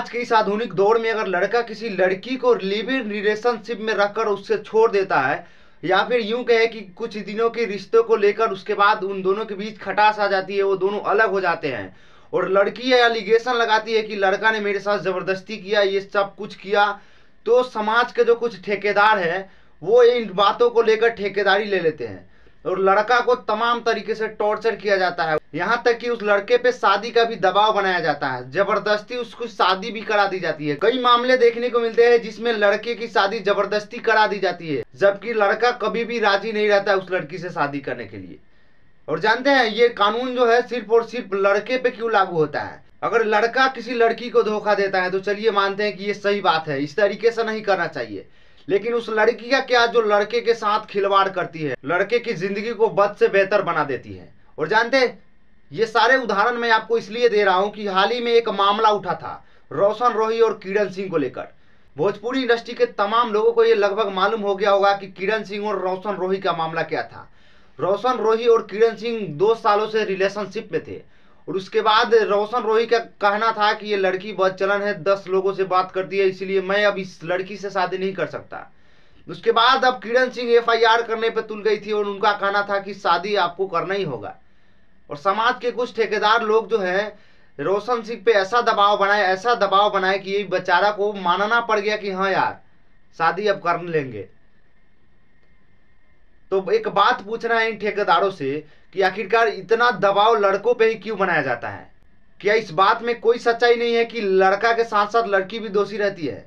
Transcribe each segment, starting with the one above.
आज के इस आधुनिक दौर में अगर लड़का किसी लड़की को लिव इन रिलेशनशिप में रखकर उससे छोड़ देता है, या फिर यूं कहे कि कुछ दिनों के रिश्तों को लेकर उसके बाद उन दोनों के बीच खटास आ जाती है, वो दोनों अलग हो जाते हैं और लड़की एलिगेशन लगाती है कि लड़का ने मेरे साथ जबरदस्ती किया, ये सब कुछ किया, तो समाज के जो कुछ ठेकेदार हैं वो इन बातों को लेकर ठेकेदारी ले लेते हैं और लड़का को तमाम तरीके से टॉर्चर किया जाता है। यहाँ तक कि उस लड़के पे शादी का भी दबाव बनाया जाता है, जबरदस्ती उसको शादी भी करा दी जाती है। कई मामले देखने को मिलते हैं जिसमें लड़के की शादी जबरदस्ती करा दी जाती है, जबकि लड़का कभी भी राजी नहीं रहता है उस लड़की से शादी करने के लिए। और जानते हैं ये कानून जो है सिर्फ और सिर्फ लड़के पे क्यों लागू होता है? अगर लड़का किसी लड़की को धोखा देता है तो चलिए मानते हैं कि ये सही बात है, इस तरीके से नहीं करना चाहिए, लेकिन उस लड़की का क्या जो लड़के के साथ खिलवाड़ करती है, लड़के की जिंदगी को बद से बेहतर बना देती है। और जानते हैं ये सारे उदाहरण मैं आपको इसलिए दे रहा हूं कि हाल ही में एक मामला उठा था रोशन रोही और किरण सिंह को लेकर। भोजपुरी इंडस्ट्री के तमाम लोगों को ये लगभग मालूम हो गया होगा कि किरण सिंह और रोशन रोही का मामला क्या था। रोशन रोही और किरण सिंह 2 सालों से रिलेशनशिप में थे और उसके बाद रोशन रोही का कहना था कि ये लड़की बदचलन है, 10 लोगों से बात करती है, इसलिए मैं अब इस लड़की से शादी नहीं कर सकता। उसके बाद अब किरण सिंह FIR करने पर तुल गई थी और उनका कहना था कि शादी आपको करना ही होगा। और समाज के कुछ ठेकेदार लोग जो है रोशन सिंह पे ऐसा दबाव बनाए कि ये बेचारा को मानना पड़ गया कि हाँ यार शादी अब कर लेंगे। तो एक बात पूछना है इन ठेकेदारों से कि आखिरकार इतना दबाव लड़कों पे ही क्यों बनाया जाता है? क्या इस बात में कोई सच्चाई नहीं है कि लड़का के साथ साथ लड़की भी दोषी रहती है?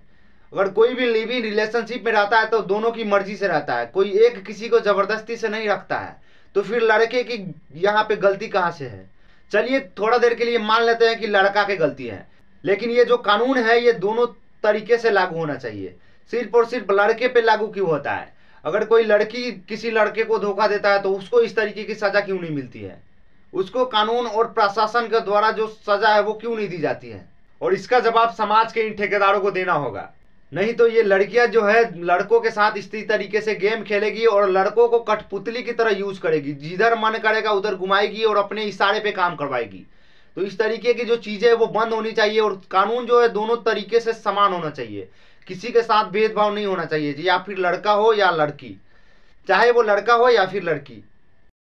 अगर कोई भी लिव इन रिलेशनशिप में रहता है तो दोनों की मर्जी से रहता है, कोई एक किसी को जबरदस्ती से नहीं रखता है, तो फिर लड़के की यहाँ पे गलती कहाँ से है? चलिए थोड़ा देर के लिए मान लेते हैं कि लड़का की गलती है, लेकिन ये जो कानून है ये दोनों तरीके से लागू होना चाहिए। सिर्फ और सिर्फ लड़के पे लागू क्यों होता है? अगर कोई लड़की किसी लड़के को धोखा देता है तो उसको इस तरीके की सजा क्यों नहीं मिलती है? उसको कानून और प्रशासन के द्वारा जो सजा है वो क्यों नहीं दी जाती है? और इसका जवाब समाज के इन ठेकेदारों को देना होगा, नहीं तो ये लड़कियां जो है लड़कों के साथ इसी तरीके से गेम खेलेगी और लड़कों को कठपुतली की तरह यूज करेगी, जिधर मन करेगा उधर घुमाएगी और अपने इशारे पे काम करवाएगी। तो इस तरीके की जो चीजें है वो बंद होनी चाहिए और कानून जो है दोनों तरीके से समान होना चाहिए, किसी के साथ भेदभाव नहीं होना चाहिए, या फिर लड़का हो या लड़की, चाहे वो लड़का हो या फिर लड़की।